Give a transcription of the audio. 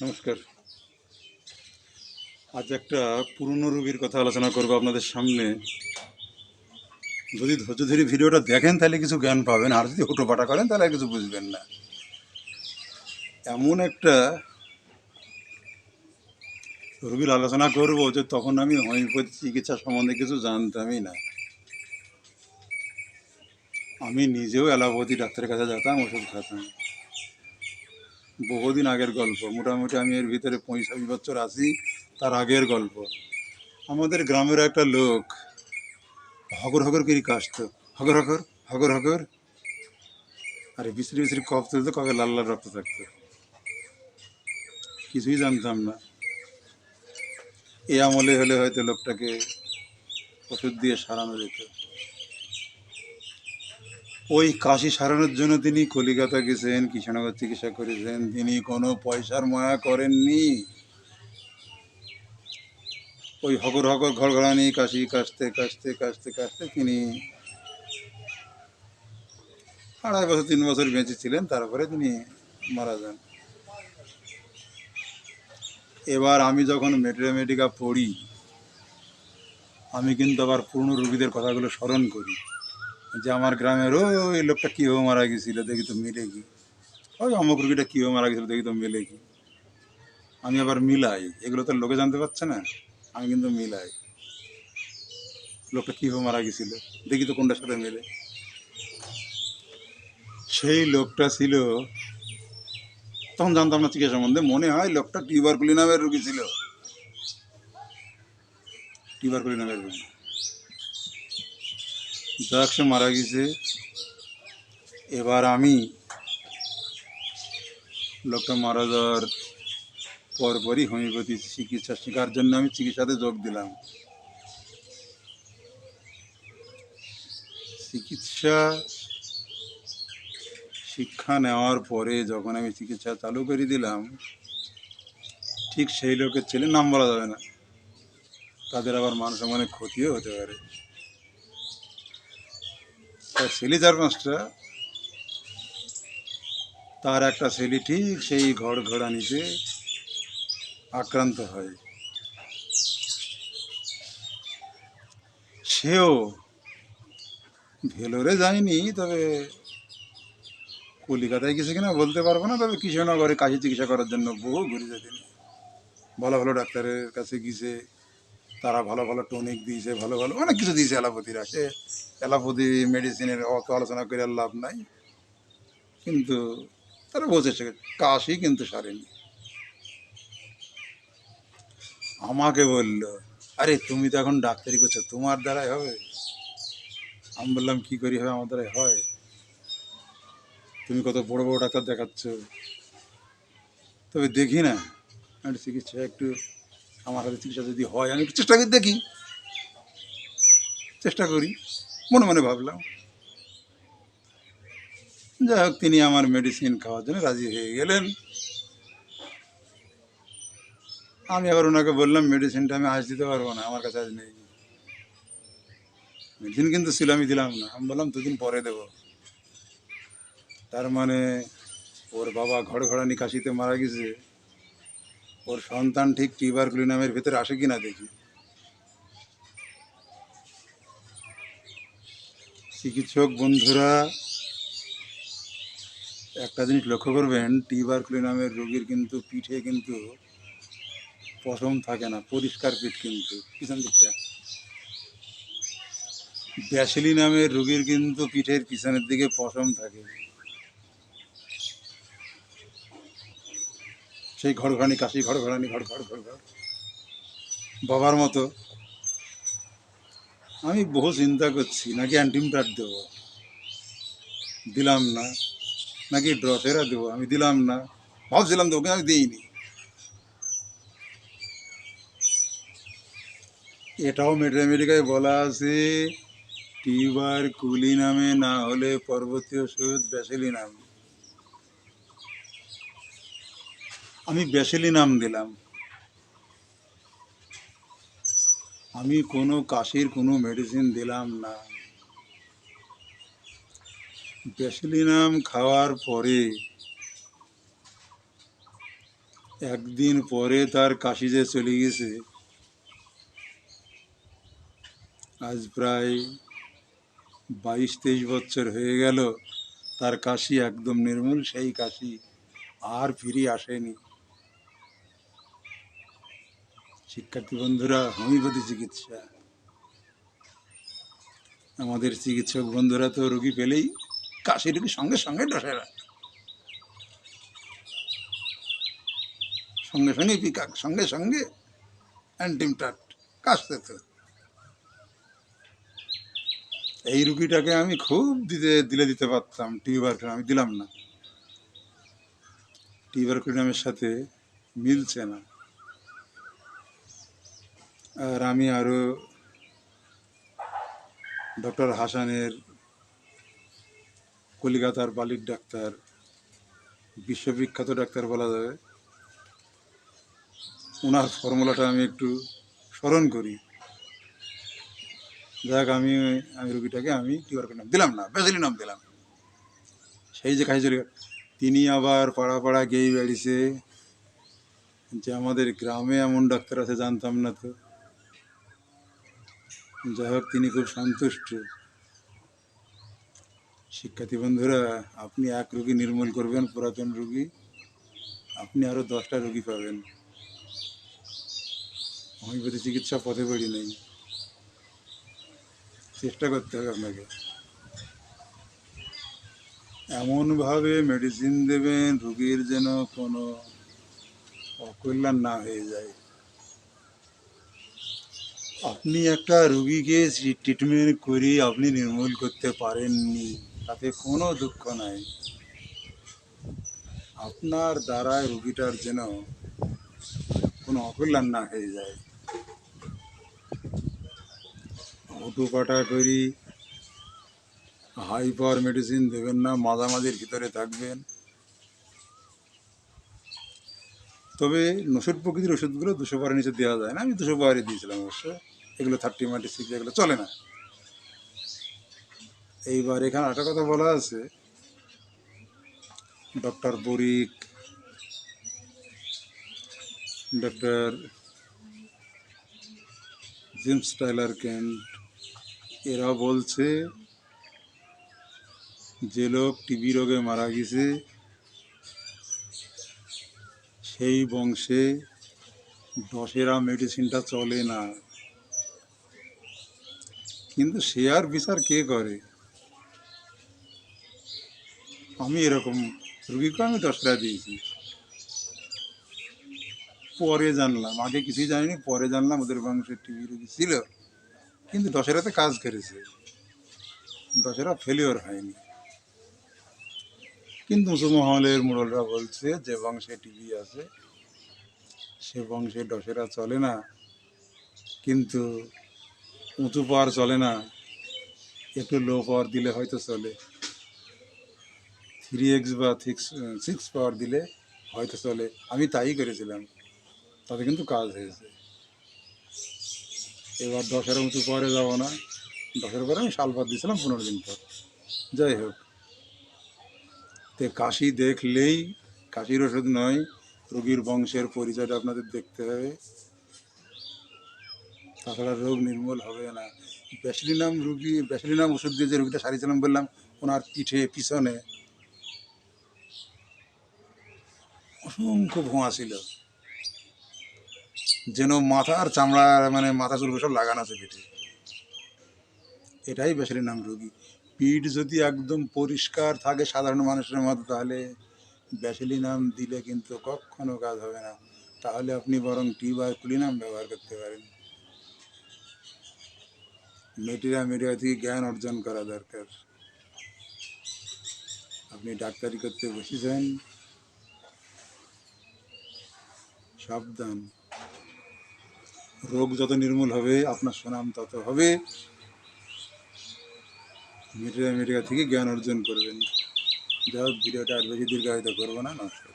নমস্কার। আজ একটা পুরনো রোগীর কথা আলোচনা করব আপনাদের সামনে। যদি ধৈর্য ধরে ভিডিওটা দেখেন তাহলে কিছু জ্ঞান পাবেন, আর যদি হুটোপাটা করেন তাহলে আর কিছু বুঝবেন না। এমন একটা রোগীর আলোচনা করব যে তখন আমি হোমিওপ্যাথি চিকিৎসা সম্বন্ধে কিছু জানতামই না। আমি নিজেও অ্যালোপ্যাথি ডাক্তারের কাছে যেতাম, ওষুধ খেতাম। বহুদিন আগের গল্প, মোটামুটি আমি এর ভিতরে 45 বছর আছি, তার আগের গল্প। আমাদের গ্রামের একটা লোক হগর হগর করে কাশত, হগর হগর হগর হগর, আর বিশ্রী বিশ্রী কফ তুলতো, কফে লাল লাল রক্ত থাকতো। কিছুই জানতাম না। এ আমলে হলে হয়তো লোকটাকে ওষুধ দিয়ে সারানো যেত। ওই কাশি সারানোর জন্য তিনি কলিকাতা গেছেন, কৃষ্ণনগর চিকিৎসা করেছেন। তিনি কোনো পয়সার মায়া করেননি। ওই হগর হগর ঘরঘরানি কাশি কাশতে কাশতে কাশতে কাশতে তিনি 2.5 বছর 3 বছর বেঁচে ছিলেন, তারপরে তিনি মারা যান। এবার আমি যখন মেট্রোমেডিকা পড়ি, আমি কিন্তু আবার পুরনো রোগীদের কথাগুলো স্মরণ করি, যে আমার গ্রামের ওই লোকটা কীভাবে মারা গেছিল, দেখি তো মিলে কি, ওই অমুক রুগীটা কীভাবে মারা গেছিলো, দেখি তো মিলে কি। আমি আবার মিলাই, এগুলো তো লোকে জানতে পারছে না, আমি কিন্তু মিলাই। লোকটা কীভাবে মারা গেছিলো, দেখি তো কোনটার সাথে মেলে। সেই লোকটা ছিল, তখন জানতাম না চিকিৎসা সম্বন্ধে, মনে হয় লোকটা টিউবারকুলি নামের রুগী ছিল। টিউবারকুলি নামের রুগী, যাক সে মারা গেছে। এবার আমি লোকটা মারা যাওয়ার পরপরই হোমিওপ্যাথি চিকিৎসা শেখার জন্য আমি চিকিৎসাতে যোগ দিলাম। চিকিৎসা শিক্ষা নেওয়ার পরে যখন আমি চিকিৎসা চালু করে দিলাম, ঠিক সেই লোকের ছেলে, নাম বলা যাবে না, তাদের আবার মান সম্মানের ক্ষতিও হতে পারে, তার ছেলে 4-5টা, তার একটা ছেলে ঠিক সেই ঘোড়ানিতে আক্রান্ত হয়। সেও ভেলোরে যায়নি, তবে কলিকাতায় গেছে কিনা বলতে পারবো না, তবে কৃষ্ণনগরে কাশি চিকিৎসা করার জন্য বহু ঘুরেছে তিনি। ভালো ভালো ডাক্তারের কাছে গিয়েছে, তারা ভালো ভালো টনিক দিয়েছে, ভালো ভালো অনেক কিছু দিয়েছে অ্যালোপ্যাথিরা। সে অ্যালোপ্যাথি মেডিসিনের অত আলোচনা করে আর লাভ নাই, কিন্তু তারা বলছে কাশি কিন্তু সারেনি। আমাকে বলল, আরে তুমি তো এখন ডাক্তারি করছো, তোমার দ্বারাই হবে। আমি বললাম, কী করি হবে, আমার দ্বারাই হয়? তুমি কত বড় বড় ডাক্তার দেখাচ্ছ, তবে দেখি না একটু চিকিৎসা, একটু আমার হাতে চিকিৎসা যদি হয়, আমি একটু চেষ্টা করে দেখি, চেষ্টা করি, মনে মনে ভাবলাম। যাই হোক, তিনি আমার মেডিসিন খাওয়ার জন্য রাজি হয়ে গেলেন। আমি আবার ওনাকে বললাম, মেডিসিনটা আমি আজ দিতে পারবো না, আমার কাছে আজ নেই। মেডিসিন কিন্তু ছিল, আমি দিলাম না। আমি বললাম 2 দিন পরে দেবো। তার মানে ওর বাবা ঘড়ঘড়ানি কাশিতে মারা গেছে, ওর সন্তান ঠিক টিউবারকুলি নামের ভেতরে আসে কিনা দেখি। চিকিৎসক বন্ধুরা, একটা জিনিস লক্ষ্য করবেন, টিউবারকুলি নামের রোগীর কিন্তু পিঠে কিন্তু পশম থাকে না, পরিষ্কার পিঠ কিন্তু পিছন দিকটা। ব্যাসিলি নামের রোগীর কিন্তু পিঠের পিছনের দিকে পশম থাকে, সেই ঘড়ঘড়ানি কাশি, ঘড়ঘড়ানি ঘড় ঘড় ঘড় ঘড় বাবার মতো। আমি বহু চিন্তা করছি, নাকি অ্যান্টিমটার দেবো, দিলাম না, নাকি ড্রসেরা দেবো, আমি দিলাম না। ভাবছিলাম দেবো, কিন্তু আমি দিইনি। এটাও মেডিকায় বলা আছে, টিউবারকুলি নামে না হলে পরবর্তী ওষুধ ব্যাসিলি নাম। আমি ব্যাসিলি নাম দিলাম। আমি কোনো কাশির কোনো মেডিসিন দিলাম না। ব্যাসিলি নাম খাওয়ার পরে একদিন পরে তার কাশি যে চলে গেছে, আজ প্রায় 22-23 বছর হয়ে গেল, তার কাশি একদম নির্মূল, সেই কাশি আর ফিরে আসেনি। শিক্ষার্থী বন্ধুরা, হোমিওপ্যাথি চিকিৎসা, আমাদের চিকিৎসক বন্ধুরা তো রোগী পেলেই কাশি রোগী সঙ্গে সঙ্গে ডসেরা, সঙ্গে সঙ্গে পিকাক, সঙ্গে সঙ্গে অ্যান্টিমটাট, কাশতে তো। এই রুগীটাকে আমি খুব দিতে পারতাম টিউবারকুলিন, আমি দিলাম না। টিউবারকুলিনের সাথে মিলছে না। আর আমি আরও ডক্টর হাসানের, কলিকাতার বালির ডাক্তার, বিশ্ববিখ্যাত ডাক্তার বলা যাবে, ওনার ফর্মুলাটা আমি একটু স্মরণ করি। যাক, আমি রুগীটাকে আমি টিউবারকুলিন দিলাম না, ব্যাসিলিনাম দিলাম। সেই যে কাশি চলে, তিনি আবার পাড়া পাড়া গেয়ে বেড়িয়েছে যে আমাদের গ্রামে এমন ডাক্তার আছে, জানতাম না তো। যাই হোক, তিনি খুব সন্তুষ্ট। শিক্ষার্থী বন্ধুরা, আপনি এক রোগী নির্মূল করবেন, পুরাতন রোগী, আপনি আরও 10টা রোগী পাবেন। হোমিওপ্যাথি চিকিৎসা পথে পড়ি নেই, চেষ্টা করতে হবে আপনাকে। এমনভাবে মেডিসিন দেবেন রোগীর যেন কোনো অকল্যাণ না হয়ে যায়। আপনি একটা রুগীকে ট্রিটমেন্ট করে আপনি নির্মূল করতে পারেননি, তাতে কোনো দুঃখ নাই। আপনার দ্বারায় রুগীটার যেন কোনো অকল্যাণ না হয়ে যায়। হুটুপাটা করি হাই পাওয়ার মেডিসিন দেবেন না, মাঝামাঝির ভিতরে থাকবেন। তবে নসুর প্রকৃতির ওষুধগুলো 200 পাওয়ারের নিচে দেওয়া যায় না, আমি 200 পাওয়ারে দিয়েছিলাম অবশ্য। এগুলো 30-36, এগুলো চলে না। এইবার এখানে একটা কথা বলা আছে, doctor boric, doctor James Tyler Kent, এরা বলছে যে লোক টিবি রোগে মারা গেছে সেই বংশে ডসেরা মেডিসিনটা চলে না। কিন্তু সে আর বিচার কে করে? আমি এরকম রুগীকে আমি ডসেরা দিয়েছি, পরে জানলাম, আগে কিছুই জানিনি, পরে জানলাম ওদের বংশের টিবি রুগী ছিল, কিন্তু ডসেরাতে কাজ করেছে, ডসেরা ফেলিওর হয়নি। কিন্তু উঁচু মহলের মোড়লরা বলছে যে বংশে টিবি আছে সে বংশে ডসেরা চলে না, কিন্তু উঁচু পাওয়ার চলে না, একটু লো পাওয়ার দিলে হয়তো চলে, 3x বা 6 পাওয়ার দিলে হয়তো চলে। আমি তাই করেছিলাম, তাতে কিন্তু কাজ হয়েছে। এবার 10-এর উঁচু পাওয়ারে যাবো না, 10-এর পরে আমি সালপাত দিয়েছিলাম 15 দিন পর। যাই হোক, তে কাশি দেখলেই কাশির ওষুধ নয়, রোগীর বংশের পরিচয়টা আপনাদের দেখতে হবে, তাছাড়া রোগ নির্মূল হবে না। ব্যাসিলিনাম ওষুধ দিয়ে যে রোগীটা সারিয়েছিলাম বললাম, ওনার পিঠে পিছনে অসংখ্য ভোঁয়া ছিল, যেন মাথার চামড়া, মানে মাথা চুল সব লাগানো আছে পিঠে। এটাই ব্যাসিলিনাম রোগী। পিঠ যদি একদম পরিষ্কার থাকে সাধারণ মানুষের মতো, তাহলে ব্যাসিলিনাম দিলে কিন্তু কখনো কাজ হবে না। তাহলে আপনি বরং টিউবারকুলিনাম ব্যবহার করতে পারেন। মিডিয়া থেকে জ্ঞান অর্জন করা দরকার। আপনি ডাক্তারি করতে বসেছেন, সাবধান। রোগ যত নির্মূল হবে আপনার সুনাম তত হবে। মিডিয়া থেকে জ্ঞান অর্জন করবেন। যাই হোক, ভিডিওটা আর বেশি দীর্ঘায়িত করবো না, নমস্কার।